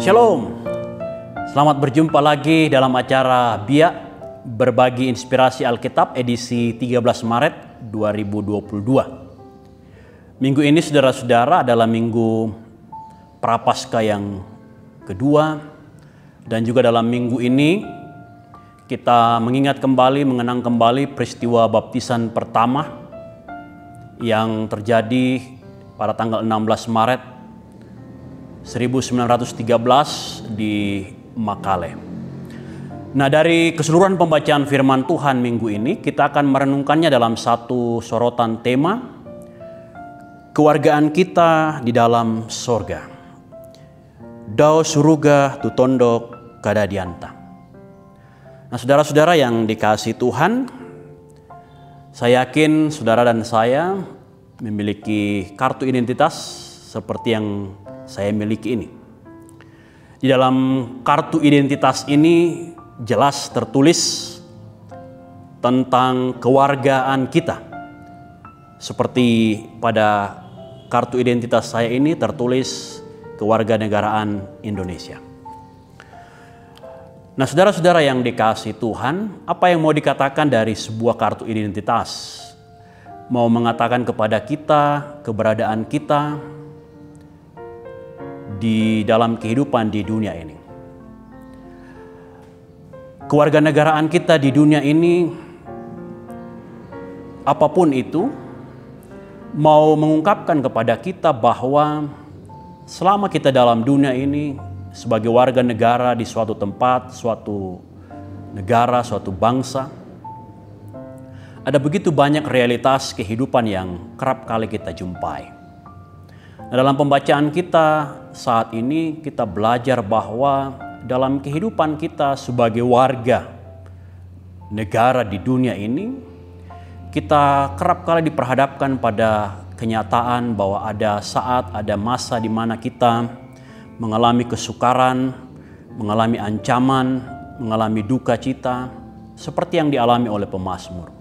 Shalom, selamat berjumpa lagi dalam acara Biak Berbagi Inspirasi Alkitab edisi 13 Maret 2022. Minggu ini saudara-saudara adalah minggu Prapaskah yang kedua, dan juga dalam minggu ini kita mengingat kembali, mengenang kembali peristiwa baptisan pertama yang terjadi pada tanggal 16 Maret 1913 di Makale. Nah, dari keseluruhan pembacaan firman Tuhan minggu ini, kita akan merenungkannya dalam satu sorotan tema, kewargaan kita di dalam sorga. Dao suruga tutondok kadadianta. Nah, saudara-saudara yang dikasihi Tuhan, saya yakin saudara dan saya memiliki kartu identitas seperti yang saya miliki ini. Di dalam kartu identitas ini jelas tertulis tentang kewargaan kita. Seperti pada kartu identitas saya ini tertulis kewarganegaraan Indonesia. Nah, saudara-saudara yang dikasihi Tuhan, apa yang mau dikatakan dari sebuah kartu identitas? Mau mengatakan kepada kita, keberadaan kita di dalam kehidupan di dunia ini. Kewarganegaraan kita di dunia ini, apapun itu, mau mengungkapkan kepada kita bahwa selama kita dalam dunia ini sebagai warga negara di suatu tempat, suatu negara, suatu bangsa, ada begitu banyak realitas kehidupan yang kerap kali kita jumpai. Nah, dalam pembacaan kita saat ini kita belajar bahwa dalam kehidupan kita sebagai warga negara di dunia ini, kita kerap kali diperhadapkan pada kenyataan bahwa ada saat, ada masa di mana kita mengalami kesukaran, mengalami ancaman, mengalami duka cita, seperti yang dialami oleh pemazmur.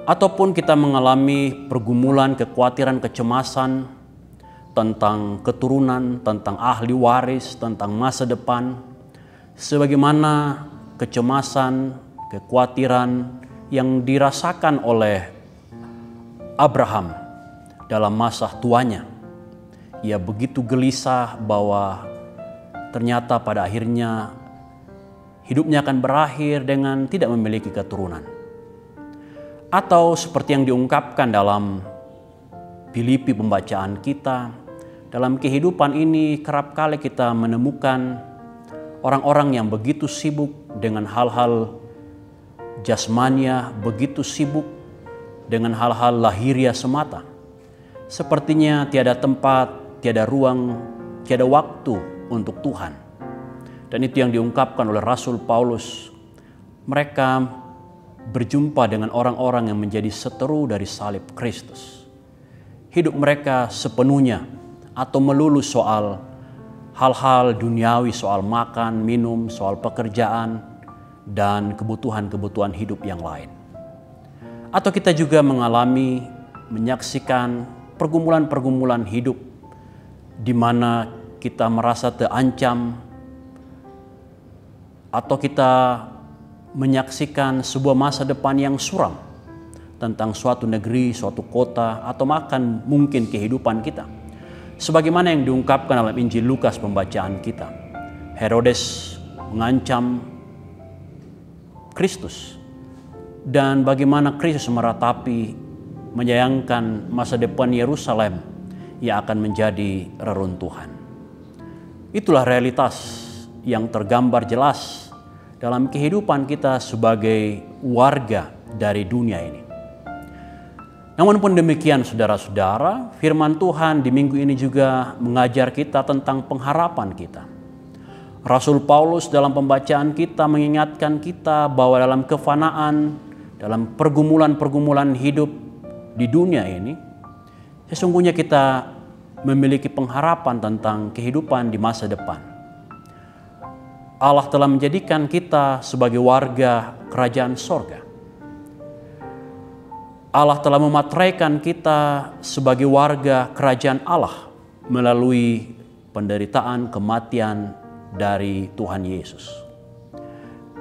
Ataupun kita mengalami pergumulan, kekhawatiran, kecemasan, tentang keturunan, tentang ahli waris, tentang masa depan, sebagaimana kecemasan, kekhawatiran yang dirasakan oleh Abraham dalam masa tuanya. Ia begitu gelisah bahwa ternyata pada akhirnya hidupnya akan berakhir dengan tidak memiliki keturunan. Atau seperti yang diungkapkan dalam Filipi pembacaan kita, dalam kehidupan ini kerap kali kita menemukan orang-orang yang begitu sibuk dengan hal-hal jasmania, begitu sibuk dengan hal-hal lahiriah semata. Sepertinya tiada tempat, tiada ruang, tiada waktu untuk Tuhan. Dan itu yang diungkapkan oleh Rasul Paulus. Mereka berjumpa dengan orang-orang yang menjadi seteru dari salib Kristus. Hidup mereka sepenuhnya atau melulu soal hal-hal duniawi, soal makan, minum, soal pekerjaan, dan kebutuhan-kebutuhan hidup yang lain. Atau kita juga menyaksikan pergumulan-pergumulan hidup di mana kita merasa terancam, atau kita menyaksikan sebuah masa depan yang suram tentang suatu negeri, suatu kota, atau bahkan mungkin kehidupan kita. Sebagaimana yang diungkapkan dalam Injil Lukas pembacaan kita. Herodes mengancam Kristus. Dan bagaimana Kristus meratapi, menyayangkan masa depan Yerusalem yang akan menjadi reruntuhan. Itulah realitas yang tergambar jelas dalam kehidupan kita sebagai warga dari dunia ini. Namun pun demikian saudara-saudara, firman Tuhan di minggu ini juga mengajar kita tentang pengharapan kita. Rasul Paulus dalam pembacaan kita mengingatkan kita bahwa dalam kefanaan, dalam pergumulan-pergumulan hidup di dunia ini, sesungguhnya kita memiliki pengharapan tentang kehidupan di masa depan. Allah telah menjadikan kita sebagai warga kerajaan sorga. Allah telah memateraikan kita sebagai warga kerajaan Allah melalui penderitaan, kematian dari Tuhan Yesus.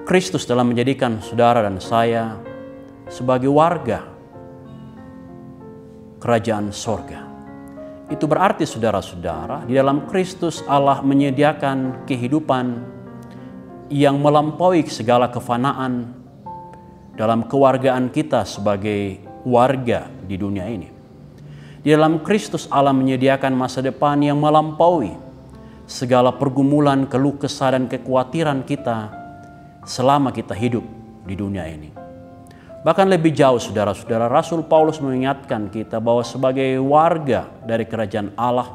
Kristus telah menjadikan saudara dan saya sebagai warga kerajaan sorga. Itu berarti saudara-saudara, di dalam Kristus Allah menyediakan kehidupan yang melampaui segala kefanaan dalam kewargaan kita sebagai warga di dunia ini. Di dalam Kristus Allah menyediakan masa depan yang melampaui segala pergumulan, keluh kesah dan kekhawatiran kita selama kita hidup di dunia ini. Bahkan lebih jauh saudara-saudara, Rasul Paulus mengingatkan kita bahwa sebagai warga dari kerajaan Allah,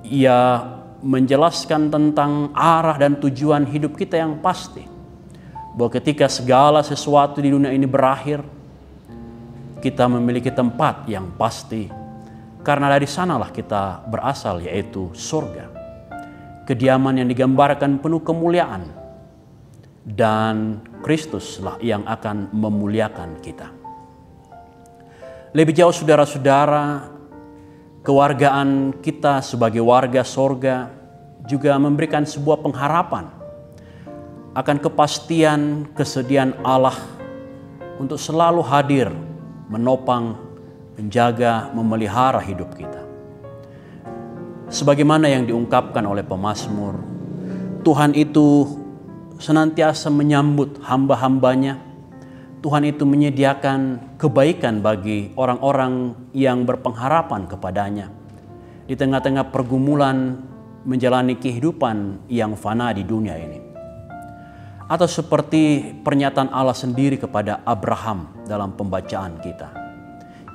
ia menjelaskan tentang arah dan tujuan hidup kita yang pasti. Bahwa ketika segala sesuatu di dunia ini berakhir, kita memiliki tempat yang pasti. Karena dari sanalah kita berasal, yaitu surga. Kediaman yang digambarkan penuh kemuliaan. Dan Kristuslah yang akan memuliakan kita. Lebih jauh saudara-saudara, kewargaan kita sebagai warga sorga juga memberikan sebuah pengharapan akan kepastian kesediaan Allah untuk selalu hadir, menopang, menjaga, memelihara hidup kita. Sebagaimana yang diungkapkan oleh pemazmur, Tuhan itu senantiasa menyambut hamba-hambanya. Tuhan itu menyediakan kebaikan bagi orang-orang yang berpengharapan kepadanya. Di tengah-tengah pergumulan menjalani kehidupan yang fana di dunia ini. Atau seperti pernyataan Allah sendiri kepada Abraham dalam pembacaan kita.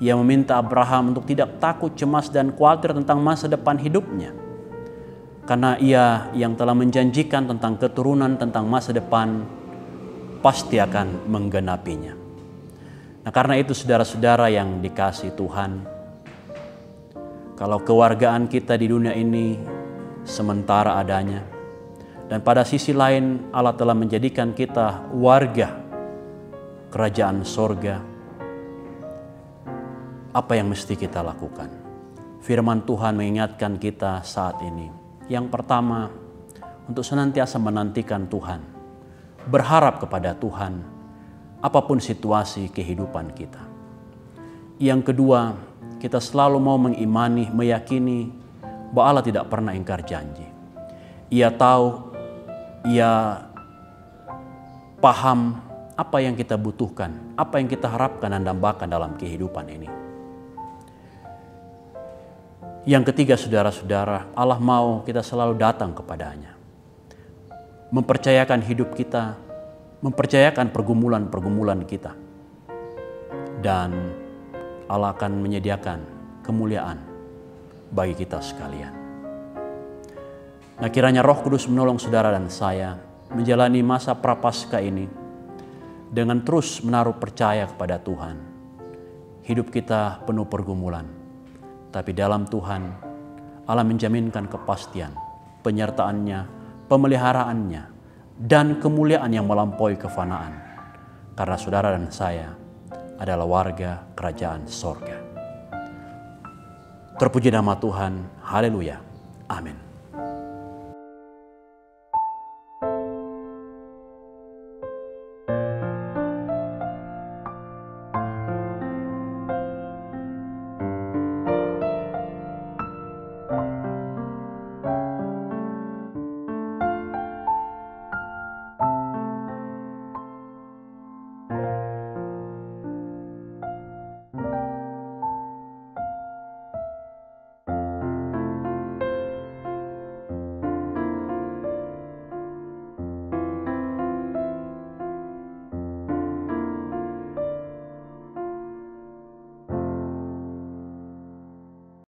Ia meminta Abraham untuk tidak takut, cemas dan khawatir tentang masa depan hidupnya. Karena ia yang telah menjanjikan tentang keturunan, tentang masa depan, pasti akan menggenapinya. Nah, karena itu saudara-saudara yang dikasihi Tuhan, kalau kewargaan kita di dunia ini sementara adanya, dan pada sisi lain Allah telah menjadikan kita warga kerajaan sorga, apa yang mesti kita lakukan? Firman Tuhan mengingatkan kita saat ini. Yang pertama, untuk senantiasa menantikan Tuhan, berharap kepada Tuhan, apapun situasi kehidupan kita. Yang kedua, kita selalu mau mengimani, meyakini bahwa Allah tidak pernah ingkar janji. Ia tahu, ia paham apa yang kita butuhkan, apa yang kita harapkan dan dambakan dalam kehidupan ini. Yang ketiga saudara-saudara, Allah mau kita selalu datang kepadanya. Mempercayakan hidup kita, mempercayakan pergumulan-pergumulan kita. Dan Allah akan menyediakan kemuliaan bagi kita sekalian. Nah, kiranya Roh Kudus menolong saudara dan saya menjalani masa prapaskah ini dengan terus menaruh percaya kepada Tuhan. Hidup kita penuh pergumulan. Tapi dalam Tuhan, Allah menjaminkan kepastian, penyertaan-Nya, pemeliharaannya, dan kemuliaan yang melampaui kefanaan. Karena saudara dan saya adalah warga kerajaan sorga. Terpuji nama Tuhan, haleluya, amin.